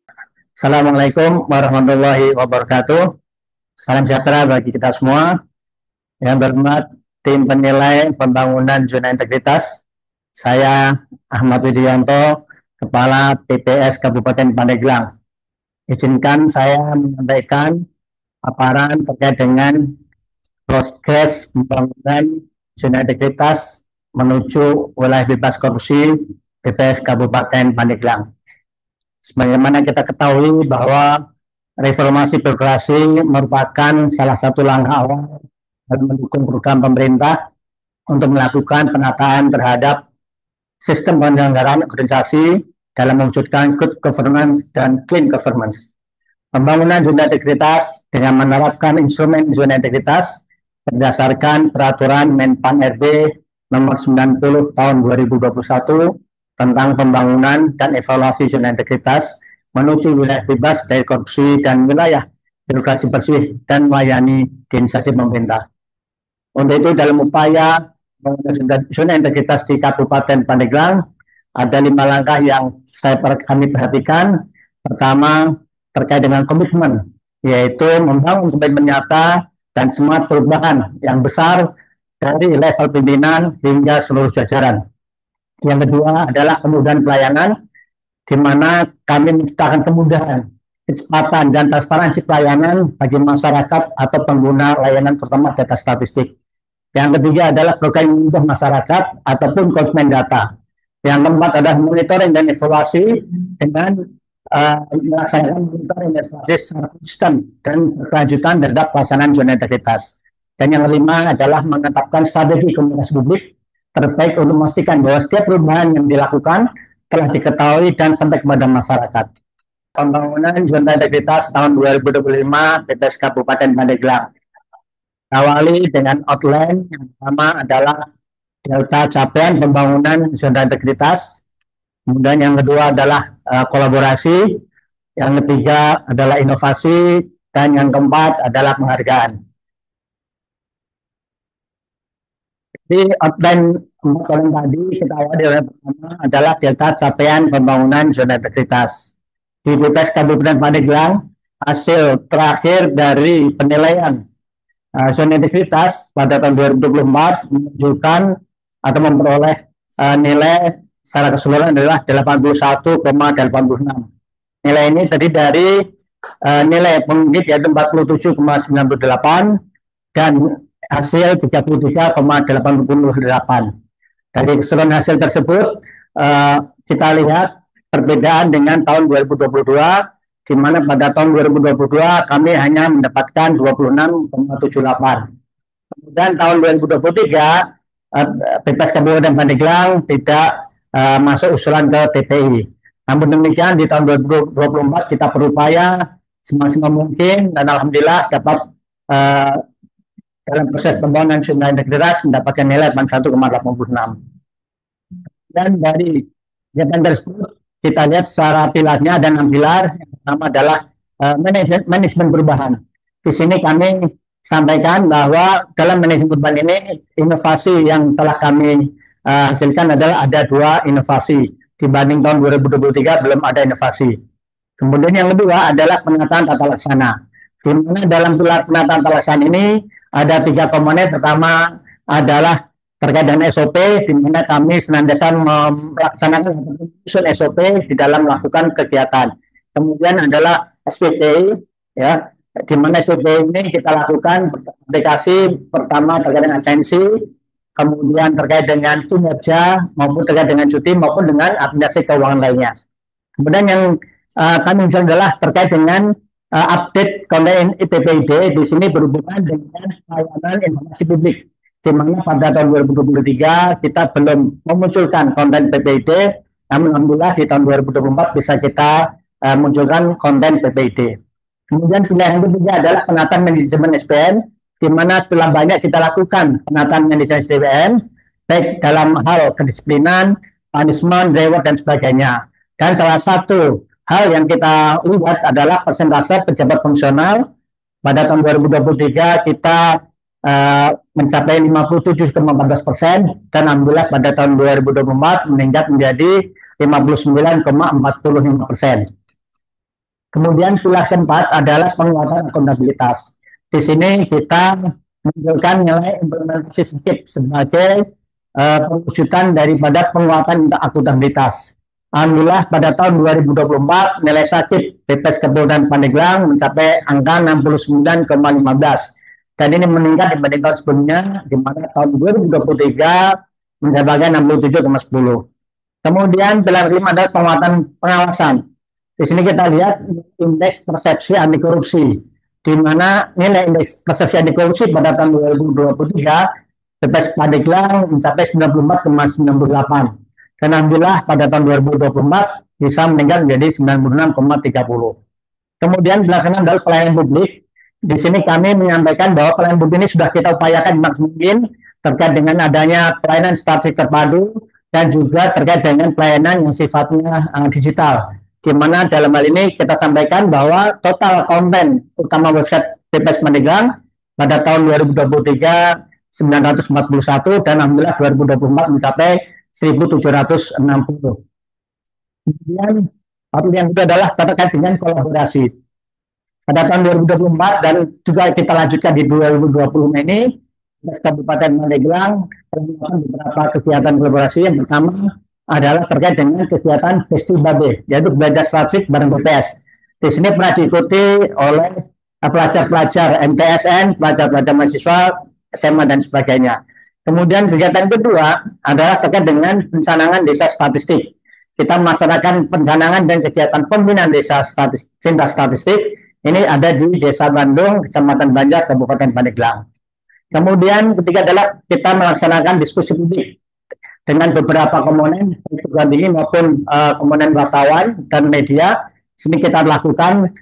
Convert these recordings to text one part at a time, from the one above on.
Assalamualaikum warahmatullahi wabarakatuh. Salam sejahtera bagi kita semua. Yang berhormat tim penilai pembangunan zona integritas. Saya Ahmad Widianto, Kepala PPS Kabupaten Pandeglang. Izinkan saya menyampaikan paparan terkait dengan progres pembangunan zona integritas menuju wilayah bebas korupsi PPS Kabupaten Pandeglang. Sebagaimana kita ketahui bahwa reformasi birokrasi merupakan salah satu langkah awal dalam mendukung program pemerintah untuk melakukan penataan terhadap sistem penyelenggaraan organisasi dalam mewujudkan good governance dan clean governance. Pembangunan zona integritas dengan menerapkan instrumen zona integritas berdasarkan peraturan Menpan RB nomor 90 tahun 2021 tentang pembangunan dan evaluasi zona integritas menuju wilayah bebas dari korupsi dan wilayah birokrasi bersih dan melayani di instansi pemerintah. Untuk itu, dalam upaya zona integritas di Kabupaten Pandeglang, ada 5 langkah yang kami perhatikan. Pertama, terkait dengan komitmen, yaitu membangun komitmen nyata dan semangat perubahan yang besar dari level pimpinan hingga seluruh jajaran. Yang kedua adalah kemudahan pelayanan, di mana kami menciptakan kemudahan, kecepatan, dan transparansi pelayanan bagi masyarakat atau pengguna layanan terutama data statistik. Yang ketiga adalah program untuk masyarakat ataupun konsumen data. Yang keempat adalah monitoring dan evaluasi dengan melaksanakan monitoring dan evaluasi secara konsisten dan berkelanjutan terhadap pelaksanaan zona integritas. Dan yang kelima adalah menetapkan strategi komunikasi publik terbaik untuk memastikan bahwa setiap perubahan yang dilakukan telah diketahui dan sampai kepada masyarakat. Pembangunan zona integritas tahun 2025 PPS Kabupaten Pandeglang. Awali dengan outline. Yang pertama adalah delta capaian pembangunan zona integritas. Kemudian yang kedua adalah kolaborasi. Yang ketiga adalah inovasi. Dan yang keempat adalah penghargaan. Di outline tadi kita awali yang pertama adalah delta capaian pembangunan zona integritas. Di PPS Kabupaten Pandeglang, hasil terakhir dari penilaian zona integritas pada tahun 2024 menunjukkan atau memperoleh nilai secara keseluruhan adalah 81,86. Nilai ini terdiri dari nilai pengungkit yaitu 47,98 dan hasil 33,88. Dari keseluruhan hasil tersebut kita lihat perbedaan dengan tahun 2022, di mana pada tahun 2022 kami hanya mendapatkan 26,78. Kemudian tahun 2023 PPS Kabupaten Pandeglang tidak masuk usulan ke TPI. Namun demikian di tahun 2024 kita berupaya semaksimal mungkin dan alhamdulillah dapat dalam proses pembangunan zona integritas mendapatkan nilai 81,86. Dan dari kegiatan tersebut kita lihat secara pilarnya ada 6 pilar. Yang pertama adalah manajemen perubahan. Di sini kami sampaikan bahwa dalam manajemen perubahan ini inovasi yang telah kami hasilkan adalah ada 2 inovasi. Dibanding tahun 2023 belum ada inovasi. Kemudian yang kedua adalah penataan tata laksana. Di mana dalam pilar penataan tata laksana ini ada 3 komponen. Pertama adalah terkait dengan SOP, di mana kami senantiasa melaksanakan SOP di dalam melakukan kegiatan. Kemudian adalah SPPI, ya, di mana SPPI ini kita lakukan aplikasi pertama terkait dengan atensi, kemudian terkait dengan kinerja maupun terkait dengan cuti maupun dengan aplikasi keuangan lainnya. Kemudian yang kami misalnya adalah terkait dengan update konten PPID. Di sini berhubungan dengan layanan informasi publik, di mana pada tahun 2023 kita belum memunculkan konten PPID, namun alhamdulillah di tahun 2024 bisa kita munculkan konten PPID. Kemudian pilihan yang ketiga adalah penataan manajemen SPN, di mana telah banyak kita lakukan penataan manajemen SPN, baik dalam hal kedisiplinan, punishment, reward, dan sebagainya. Dan salah satu hal yang kita lihat adalah persentase pejabat fungsional. Pada tahun 2023 kita mencapai 57,14% dan alhamdulillah pada tahun 2024 meningkat menjadi 59,45%. Kemudian pilar keempat adalah penguatan akuntabilitas. Di sini kita menunjukkan nilai implementasi SIP sebagai perwujudan daripada penguatan akuntabilitas. Alhamdulillah pada tahun 2024 nilai SIP BPS Kabupaten Pandeglang mencapai angka 69,15 dan ini meningkat dibanding tahun sebelumnya di mana tahun 2023 mencapai 67,10. Kemudian pilar kelima adalah penguatan pengawasan. Di sini kita lihat indeks persepsi anti korupsi, di mana nilai indeks persepsi anti korupsi pada tahun 2023 BPS Pandeglang mencapai 94,98 dan alhamdulillah pada tahun 2024 bisa meningkat menjadi 96,30. Kemudian belakangan adalah pelayanan publik. Di sini kami menyampaikan bahwa pelayanan publik ini sudah kita upayakan maksimal mungkin terkait dengan adanya pelayanan statistik terpadu dan juga terkait dengan pelayanan yang sifatnya digital. Di mana dalam hal ini kita sampaikan bahwa total konten utama website BPS Pandeglang pada tahun 2023 941 dan alhamdulillah 2024 mencapai 1760. Kemudian yang kedua adalah terkait dengan kolaborasi. Pada tahun 2024 dan juga kita lanjutkan di 2020 ini, Kabupaten Pandeglang melakukan beberapa kegiatan kolaborasi. Yang pertama adalah terkait dengan kegiatan festival, yaitu belajar statistik bareng BPS. Di sini pernah diikuti oleh pelajar-pelajar MTSN, pelajar-pelajar mahasiswa, SMA dan sebagainya. Kemudian kegiatan kedua adalah terkait dengan pencanangan desa statistik. Kita melaksanakan pencanangan dan kegiatan pembinaan desa statistik ini ada di Desa Bandung, Kecamatan Banjar, Kabupaten Pandeglang. Kemudian ketiga adalah kita melaksanakan diskusi publik dengan beberapa komponen, perguruan tinggi maupun komponen wartawan dan media. Sini kita lakukan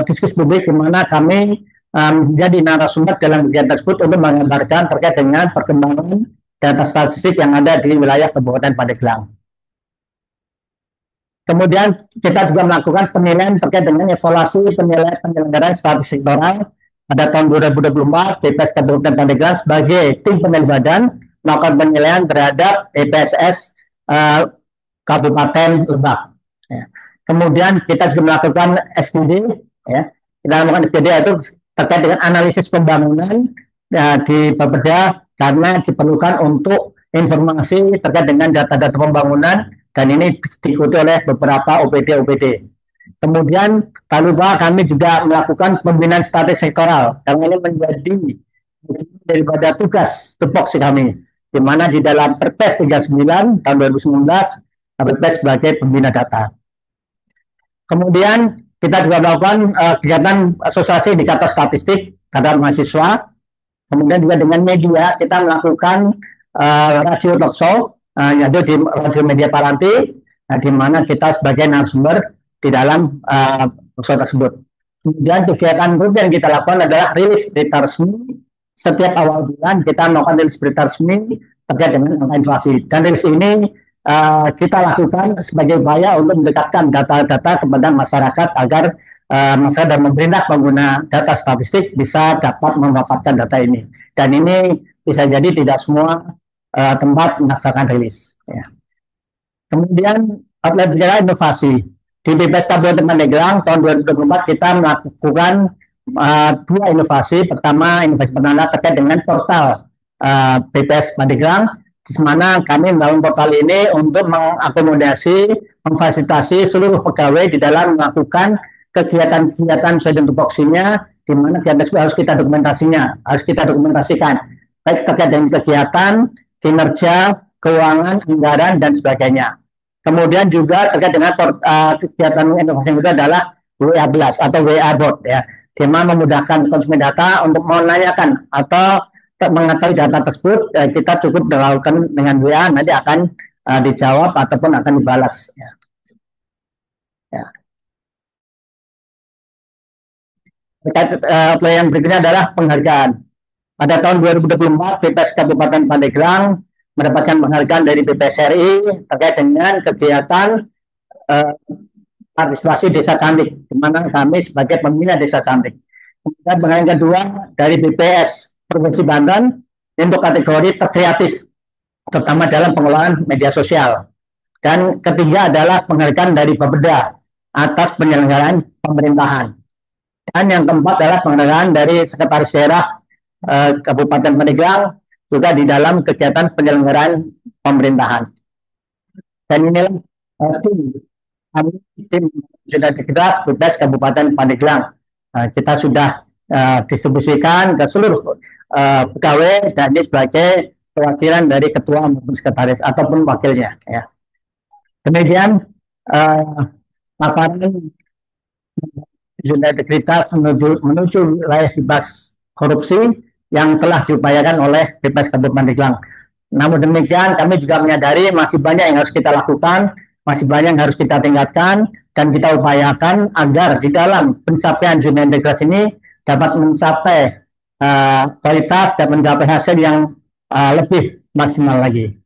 diskusi publik di mana kami menjadi narasumber dalam kegiatan tersebut untuk mengabarkan terkait dengan perkembangan data statistik yang ada di wilayah Kabupaten Pandeglang. Kemudian kita juga melakukan penilaian terkait dengan evaluasi penilaian penyelenggaraan statistik sektoral pada tahun 2024. BPS Kabupaten Pandeglang sebagai tim penilai badan melakukan penilaian terhadap EPSS Kabupaten Lebak. Ya. Kemudian kita juga melakukan FGD, ya. Kita melakukan FGD itu terkait dengan analisis pembangunan di Bapeda karena diperlukan untuk informasi terkait dengan data-data pembangunan dan ini diikuti oleh beberapa OPD. Kemudian tak lupa kami juga melakukan pembinaan statistik sektoral karena ini menjadi daripada tugas tupoksi kami, di mana di dalam Perpres 39 tahun 2019 Perpres sebagai pembina data. Kemudian kita juga melakukan kegiatan asosiasi indikator statistik terhadap mahasiswa. Kemudian juga dengan media kita melakukan radio talk show, yaitu di radio media Paranti, di mana kita sebagai narasumber di dalam talk show tersebut. Kemudian kegiatan rutin yang kita lakukan adalah rilis berita resmi. Setiap awal bulan kita melakukan rilis berita resmi terkait dengan angka inflasi. Dan rilis ini kita lakukan sebagai upaya untuk mendekatkan data-data kepada masyarakat agar masyarakat dan pemerintah pengguna data statistik bisa dapat memanfaatkan data ini. Dan ini bisa jadi tidak semua tempat melaksanakan rilis. Ya. Kemudian apabila inovasi di BPS Kabupaten Pandeglang tahun 2024 kita melakukan dua inovasi. Pertama, inovasi pertama terkait dengan portal BPS Pandeglang, di mana kami membangun portal ini untuk mengakomodasi, memfasilitasi seluruh pegawai di dalam melakukan kegiatan-kegiatan sesuai dengan tupoksinya, di mana kegiatan tersebut harus kita dokumentasikan, baik terkait dengan kegiatan, kinerja, keuangan, anggaran, dan sebagainya. Kemudian juga terkait dengan kegiatan inovasi yang kedua adalah WA Blast atau WA Bot, ya, di mana memudahkan konsumen data untuk menanyakan atau mengetahui data tersebut, kita cukup melakukan dengan WA, nanti akan dijawab ataupun akan dibalas. Ya. Ya. Yang berikutnya adalah penghargaan. Pada tahun 2024, BPS Kabupaten Pandeglang mendapatkan penghargaan dari BPS RI terkait dengan kegiatan partisipasi desa cantik, di mana kami sebagai pembina desa cantik. Kemudian penghargaan kedua dari BPS Provinsi Banten untuk kategori terkreatif, terutama dalam pengelolaan media sosial. Dan ketiga adalah penghargaan dari Bapeda atas penyelenggaraan pemerintahan. Dan yang keempat adalah penghargaan dari Sekretaris Daerah Kabupaten Pandeglang juga di dalam kegiatan penyelenggaraan pemerintahan. Dan inilah tim sudah dikitas tugas Kabupaten Pandeglang. Kita sudah distribusikan ke seluruh pegawai dan ini sebagai perwakilan dari ketua maupun sekretaris ataupun wakilnya. Ya. Kemudian paparan zona integritas menuju wilayah bebas korupsi yang telah diupayakan oleh BPS Kabupaten Pandeglang. Namun demikian, kami juga menyadari masih banyak yang harus kita lakukan, masih banyak yang harus kita tingkatkan, dan kita upayakan agar di dalam pencapaian zona integritas ini dapat mencapai kualitas dan mencapai hasil yang lebih maksimal lagi.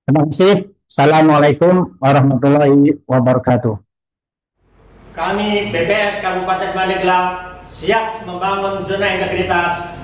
Terima kasih. Assalamualaikum warahmatullahi wabarakatuh. Kami BPS Kabupaten Pandeglang siap membangun zona integritas.